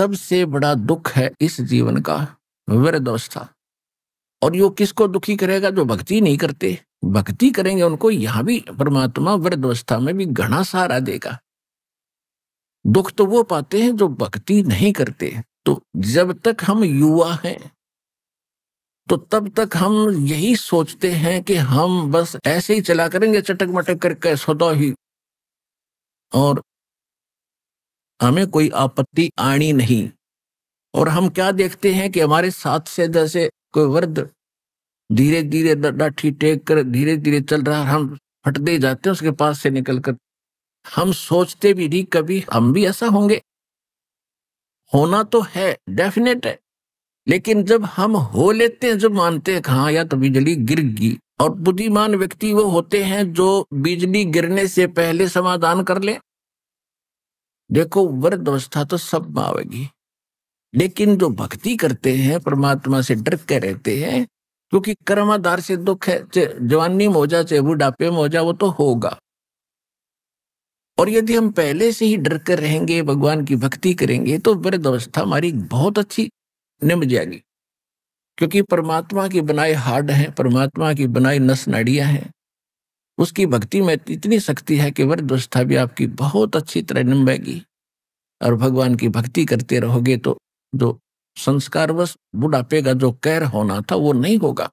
सबसे बड़ा दुख है इस जीवन का वृद्धावस्था। और यो किसको दुखी करेगा? जो भक्ति नहीं करते। भक्ति करेंगे उनको यहाँ भी परमात्मा वृद्धावस्था में भी घना सहारा देगा। दुख तो वो पाते हैं जो भक्ति नहीं करते। तो जब तक हम युवा हैं तो तब तक हम यही सोचते हैं कि हम बस ऐसे ही चला करेंगे चटक मटक करके सदा ही, और हमें कोई आपत्ति आनी नहीं। और हम क्या देखते हैं कि हमारे साथ से जैसे कोई वृद्ध धीरे धीरे लाठी टेक कर धीरे धीरे चल रहा है, हम हटते जाते हैं उसके पास से निकलकर। हम सोचते भी नहीं कभी हम भी ऐसा होंगे। होना तो है, डेफिनेट है, लेकिन जब हम हो लेते हैं, जब मानते हैं हाँ या तो बिजली गिर गई। और बुद्धिमान व्यक्ति वो होते हैं जो बिजली गिरने से पहले समाधान कर ले। देखो वृद्धावस्था तो सब में आवेगी, लेकिन जो भक्ति करते हैं परमात्मा से डर के रहते हैं, क्योंकि कर्माधार से दुख है, चाहे जवानी में हो जा चाहे बुढ़ापे में हो जा, वो तो होगा। और यदि हम पहले से ही डर कर रहेंगे, भगवान की भक्ति करेंगे, तो वृद्धावस्था हमारी बहुत अच्छी निम जाएगी। क्योंकि परमात्मा की बनाई हार्ड है, परमात्मा की बनाई नस नाड़ियां हैं, उसकी भक्ति में इतनी शक्ति है कि वृद्धावस्था भी आपकी बहुत अच्छी तरह निमेगी। और भगवान की भक्ति करते रहोगे तो जो संस्कारवश बुढ़ापे का जो कहर होना था वो नहीं होगा।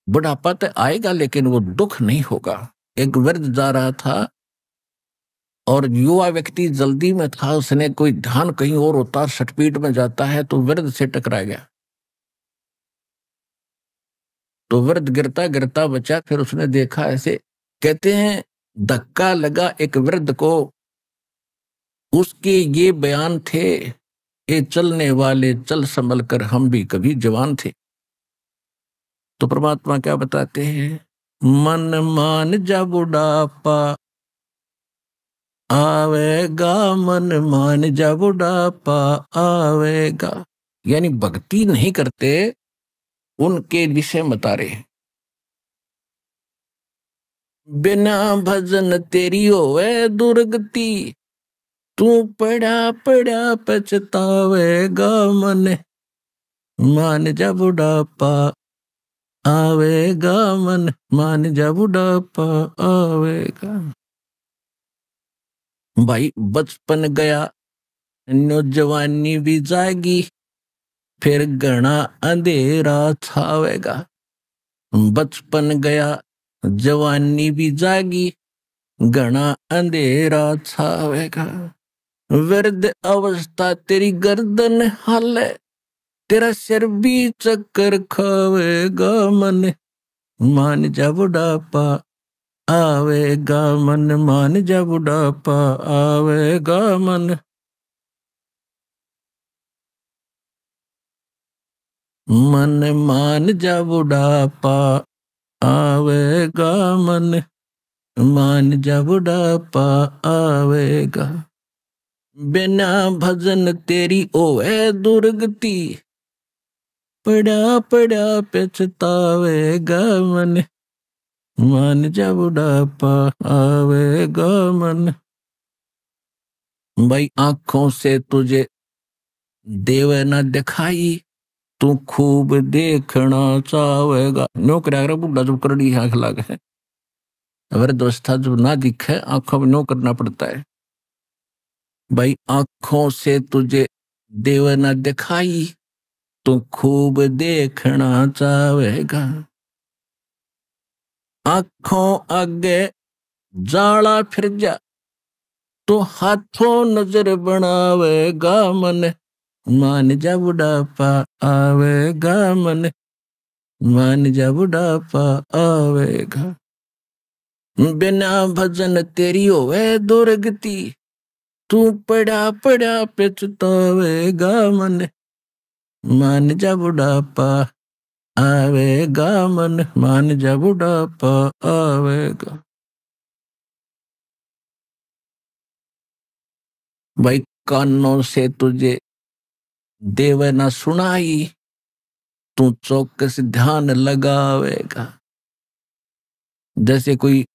बुढ़ापा तो आएगा लेकिन वो दुख नहीं होगा। एक वृद्ध जा रहा था और युवा व्यक्ति जल्दी में था, उसने कोई ध्यान कहीं और होता, स्पीड में जाता है तो वृद्ध से टकरा गया। तो वृद्ध गिरता गिरता बचा। फिर उसने देखा ऐसे, कहते हैं धक्का लगा एक वृद्ध को, उसके ये बयान थे, ये चलने वाले चल संभल कर हम भी कभी जवान थे। तो परमात्मा क्या बताते हैं? मन मान जा बुढ़ापा आवेगा, मन मान जा बुढ़ापा आवेगा। यानी भक्ति नहीं करते उनके विषय बता रहे हैं। बिना भजन तेरी होवे दुर्गति, तू पड़ा पड़ा पछतावेगा, मन मान जा बुढ़ापा आवेगा, मन मान जा बुढ़ापा आवेगा। भाई बचपन गया नौजवानी भी जाएगी, फिर घना अंधेरा छावेगा। बचपन गया जवानी भी जाएगी, घना अंधेरा छावेगा। वृद्ध अवस्था तेरी गर्दन हाले, तेरा सिर भी चक्कर खावेगा, मन मान जा बुढ़ापा आवेगा, मन मान जा बुढ़ापा आवेगा, मन मन मान जा बुढ़ापा आवेगा, मन मान जा बुढ़ापा आवेगा। बिना भजन तेरी ओए दुर्गति, पड़ा पड़ा पछतावेगा, मन मान जा बुढ़ापा आवेगा, मन। भाई आंखों से तुझे देव न दिखाई, तू खूब देखना चाहेगा। नो करेगा बुढ़ा जो करड़ी आंख लागे है, वृद्धावस्था जो ना दिखे आंखों में नो करना पड़ता है। भाई आंखों से तुझे देव न दिखाई, तू खूब देखना चाहेगा। आंखों आगे जाला फिर जा, तो हाथों नजर बनावेगा, मन मान जा बुढ़ापा आवेगा, मन मान जा बुढ़ापा आवेगा। बिना भजन तेरी होवे दुर्गति, तू पड़ा पड़ा पछतावेगा, मन मान जा बुढ़ापा आवेगा, मन मान जा बुढ़ापा आवेगा। भाई कानों से तुझे देव न सुनाई, तू चौकस ध्यान लगावेगा। जैसे कोई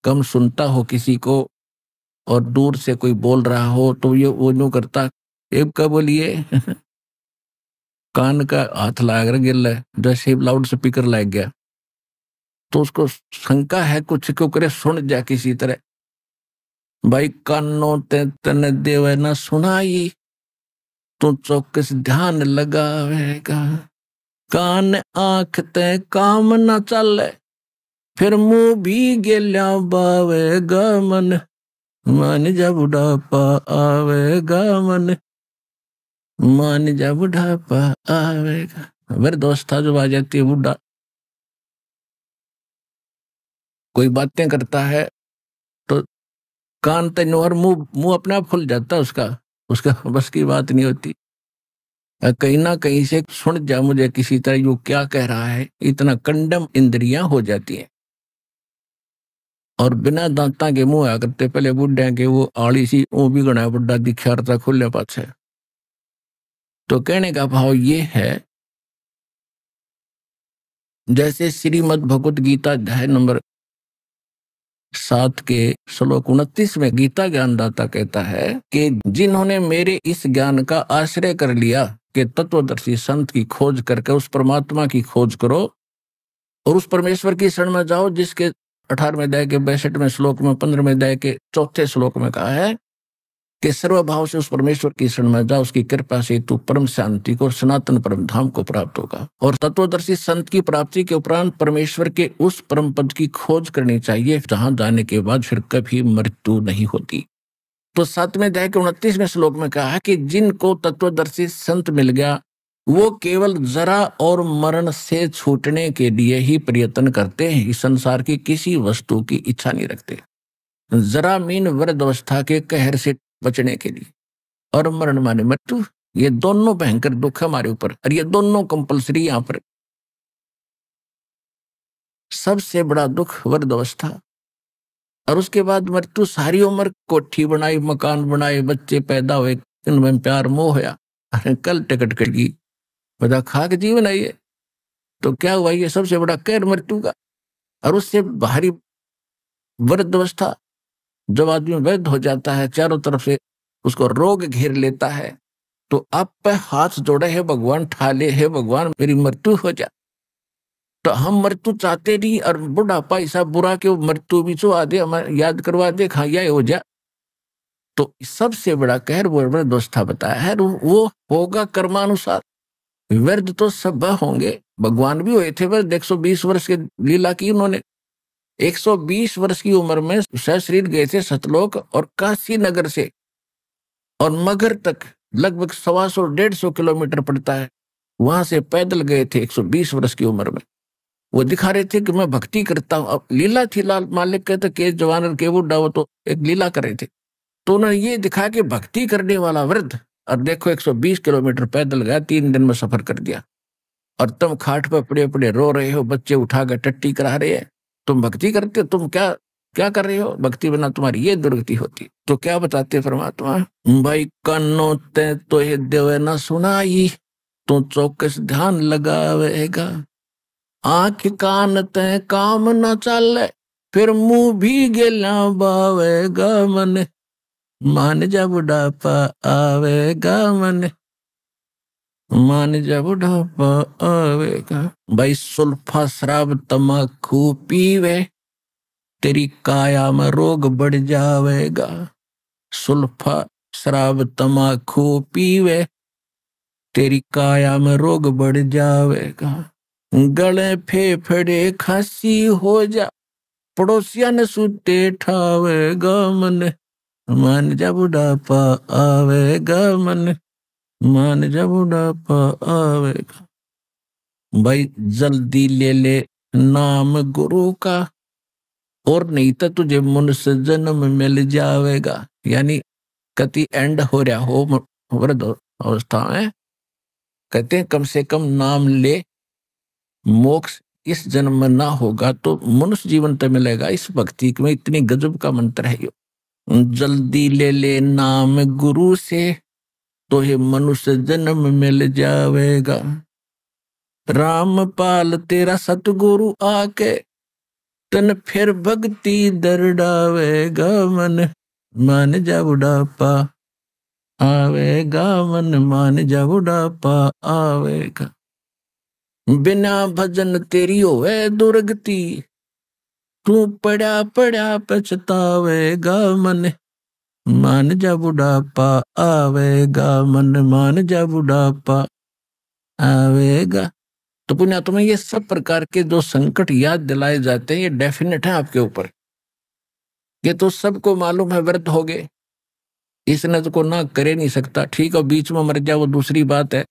कम सुनता हो किसी को और दूर से कोई बोल रहा हो तो ये वो यूं करता एक का बोलिए कान का हाथ लाग रहा गिर है, जैसे लाउड स्पीकर लग गया तो उसको शंका है कुछ क्यों करे सुन जा किसी तरह। भाई कानों ते तन देवे ना सुनाई, तू चौकस ध्यान लगावेगा। कान आंख ते काम न चले, फिर मुंह भी गेल्या बावेगा मन। मान जा बुढ़ापा आवेगा मन, मान जा बुढ़ापा आवेगा। मेरे दोस्त था जो आ जाती है बुढ़ा, कोई बातें करता है तो कान तन और मुंह मुंह अपने आप खुल जाता है उसका, उसका बस की बात नहीं होती। कहीं ना कहीं से सुन जा मुझे किसी तरह यू क्या कह रहा है, इतना कंडम इंद्रियां हो जाती हैं। और बिना दांता के मुंह आया करते पहले बुढ़े के वो आड़ी सी वो भी गणा बुढ़ा दिखाता खुले पाछे। तो कहने का भाव ये है, जैसे श्रीमद् भगवत गीता अध्याय नंबर 7 के श्लोक 29 में गीता ज्ञानदाता कहता है कि जिन्होंने मेरे इस ज्ञान का आश्रय कर लिया कि तत्वदर्शी संत की खोज करके उस परमात्मा की खोज करो और उस परमेश्वर की शरण में जाओ, जिसके 18वें अध्याय के 62वें श्लोक में 15वें अध्याय के 4थे श्लोक में कहा है कि सर्वभाव से उस परमेश्वर की शरण में जाओ, उसकी कृपा से तू परम शांति को सनातन परम धाम को प्राप्त होगा। और तत्वदर्शी संत की प्राप्ति के उपरांत परमेश्वर के उस परम पद की खोज करनी चाहिए जहां जाने के बाद फिर कभी मृत्यु नहीं होती। तो 7वें अध्याय के 29वें श्लोक में कहा है कि जिनको तत्वदर्शी संत मिल गया वो केवल जरा और मरण से छूटने के लिए ही प्रयत्न करते हैं, इस संसार की किसी वस्तु की इच्छा नहीं रखते। जरा मीन वृद्ध अवस्था के कहर से बचने के लिए, और मरण माने मृत्यु, ये दोनों भयंकर दुख है हमारे ऊपर, और ये दोनों कंपलसरी यहां पर। सबसे बड़ा दुख वृद्ध अवस्था और उसके बाद मृत्यु। सारी उम्र कोठी बनाई, मकान बनाए, बच्चे पैदा हुए, इनमें प्यार मोह होया, अरे कल टिकट कट गई, बता खा के जीवन है ये। तो क्या हुआ, ये सबसे बड़ा कहर मृत्यु का। और उससे बाहरी वृद्ध अवस्था, जब आदमी वृद्ध हो जाता है, चारों तरफ से उसको रोग घेर लेता है, तो आप पे हाथ जोड़े है भगवान, ठाले है भगवान मेरी मृत्यु हो जा। तो हम मृत्यु चाहते नहीं, और बुढ़ापा ऐसा बुरा कि मृत्यु भी चुआ दे, हमें याद करवा दे, खाया हो जा। तो सबसे बड़ा कहर वो वृद्धावस्था बताया है, वो होगा कर्मानुसार। वृद्ध तो सब होंगे, भगवान भी हुए थे वृद्ध, 120 वर्ष के लीला की उन्होंने। 120 वर्ष की उम्र में सशरीर गए थे सतलोक, और काशी नगर से और मगर तक लगभग 125-150 किलोमीटर पड़ता है, वहां से पैदल गए थे 120 वर्ष की उम्र में। वो दिखा रहे थे कि मैं भक्ति करता हूँ। अब लीला थी, लाल मालिक कहते के जवान और के बुढ़ा, वो तो एक लीला कर रहे थे। तो उन्होंने ये दिखा कि भक्ति करने वाला वृद्ध, और देखो 120 किलोमीटर पैदल गया, 3 दिन में सफर कर दिया, और तुम खाट पर पड़े पड़े रो रहे हो, बच्चे उठाकर टट्टी करा रहे हैं। तुम भक्ति करते हो, तुम क्या क्या कर रहे हो, भक्ति बिना तुम्हारी ये दुर्गति होती। तो क्या बताते परमात्मा, भाई कानों ते तो ये देवे ना सुनाई, तो चौकस ध्यान लगावेगा। आंख कान ते काम न चले, फिर मुंह भी गेला बावेगा मन। मान जा बुढ़ापा आवेगा मन, मान जा बुढ़ापा आवेगा। भाई सुल्फा शराब तमाकू पीवे, तेरी काया में रोग बढ़ जावेगा। सुल्फा शराब तमाकू पीवे, तेरी काया में रोग बढ़ जावेगा। गले फेफड़े खांसी हो जा, पड़ोसिया ने सुते ठावेगा मन। मान जा बुढ़ापा आवेगा मन, मान जा बुढ़ापा आवेगा। भाई जल्दी ले ले नाम गुरु का, और नहीं तो तुझे मनुष्य जन्म मिल जावेगा। यानी कति एंड हो रहा हो वृद्ध अवस्था में, कहते हैं कम से कम नाम ले, मोक्ष इस जन्म में ना होगा तो मनुष्य जीवन तो मिलेगा। इस भक्ति में इतनी गजब का मंत्र है। जल्दी ले ले नाम गुरु से, तो ये मनुष्य जन्म मिल जावेगा। रामपाल तेरा सतगुरु आके, तन फिर भक्ति दरडावेगा मन। मान जा बुढ़ापा आवेगा मन मान जा बुढ़ापा आवेगा। बिना भजन तेरी होवे दुर्गति, तू पड़ा पड़ा पछतावेगा मन मान जा बुढ़ापा आवेगा, मन मान जा बुढ़ापा आवेगा। तो पुण्यात्मा ये सब प्रकार के जो संकट याद दिलाए जाते हैं ये डेफिनेट है आपके ऊपर। ये तो सबको मालूम है, व्रत हो गए, इसने तो को ना करे नहीं सकता। ठीक है, बीच में मर जाए वो दूसरी बात है,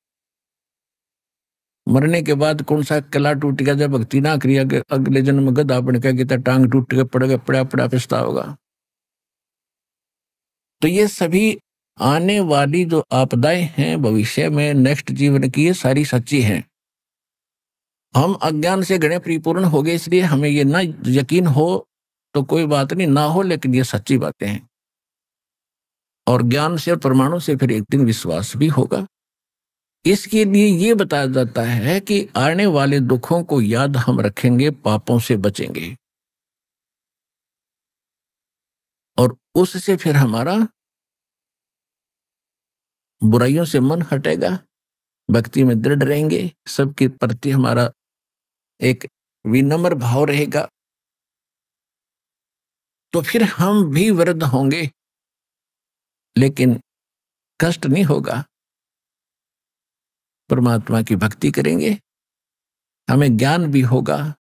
मरने के बाद कौन सा किला टूट गया, जब भक्ति ना करिया के अगले जन्म में गधा बन के टांग टूट के पड़ गया, पड़ा पड़ा पिस्ता होगा। तो ये सभी आने वाली जो आपदाएं हैं भविष्य में नेक्स्ट जीवन की, ये सारी सच्ची हैं। हम अज्ञान से घणे परिपूर्ण हो गए, इसलिए हमें ये ना यकीन हो तो कोई बात नहीं, ना हो लेकिन ये सच्ची बातें हैं। और ज्ञान से और प्रमाणों से फिर एक दिन विश्वास भी होगा। इसके लिए ये बताया जाता है कि आने वाले दुखों को याद हम रखेंगे, पापों से बचेंगे, और उससे फिर हमारा बुराइयों से मन हटेगा, भक्ति में दृढ़ रहेंगे, सबके प्रति हमारा एक विनम्र भाव रहेगा। तो फिर हम भी वृद्ध होंगे लेकिन कष्ट नहीं होगा, परमात्मा की भक्ति करेंगे, हमें ज्ञान भी होगा,